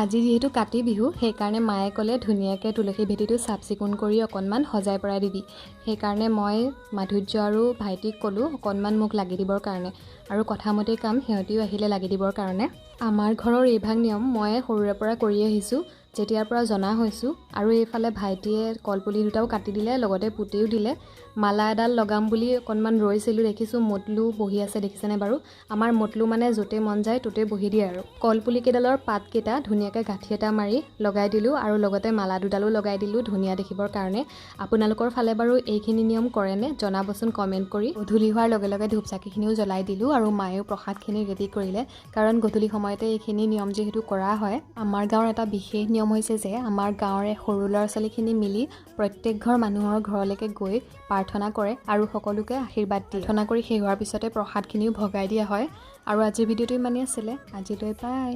আজি যেহেতু কাতি বিহু সেইকাৰণে মায়ে ক'লে ধুনীয়াকৈ তুলসী ভেটিটো চাফ চিকুণ কৰি অকণমান সজাই পৰাই দিবি। সেইকাৰণে মই মাধুৰ্য আৰু ভাইটিক ক'লোঁ অকণমান মোক লাগি দিবৰ কাৰণে, আৰু কথামতেই কাম সিহঁতিও আহিলে লাগি দিবৰ কাৰণে। আমাৰ ঘৰৰ এইভাগ নিয়ম মই সৰুৰে পৰা কৰি আহিছোঁ, যেতিয়াৰ পৰা জনা হৈছোঁ। আৰু এইফালে ভাইটিয়ে কলপুলি দুটাও কাটি দিলে, লগতে পুতিও দিলে। মালা এডাল লগাম বুলি অকণমান ৰৈছিলোঁ, দেখিছোঁ মতলু বহি আছে, দেখিছেনে বাৰু? আমাৰ মতলু মানে য'তে মন যায় ত'তে বহি দিয়ে আৰু। কলপুলি কেইডালৰ পাতকেইটা ধুনীয়াকৈ গাঁঠি এটা মাৰি লগাই দিলোঁ, আৰু লগতে মালা দুডালো লগাই দিলোঁ ধুনীয়া দেখিবৰ কাৰণে। আপোনালোকৰ ফালে বাৰু এইখিনি নিয়ম কৰেনে জনাবচোন কমেণ্ট কৰি। গধূলি হোৱাৰ লগে লগে ধূপ চাকিখিনিও জ্বলাই দিলোঁ, আৰু মায়েও প্ৰসাদখিনি ৰেডি কৰিলে, কাৰণ গধূলি সময়তে এইখিনি নিয়ম যিহেতু কৰা হয়। আমাৰ গাঁৱৰ এটা বিশেষ নিয়ম হৈছে যে আমাৰ গাঁৱৰে সৰু ল'ৰা ছোৱালীখিনি মিলি প্ৰত্যেক ঘৰ মানুহৰ ঘৰলৈকে গৈ প্ৰাৰ্থনা কৰে আৰু সকলোকে আশীৰ্বাদ দিয়ে। প্ৰাৰ্থনা কৰি শেষ হোৱাৰ পিছতে প্ৰসাদখিনিও ভগাই দিয়া হয়। আৰু আজিৰ ভিডিঅ'টো ইমানেই আছিলে, আজিলৈ বাই।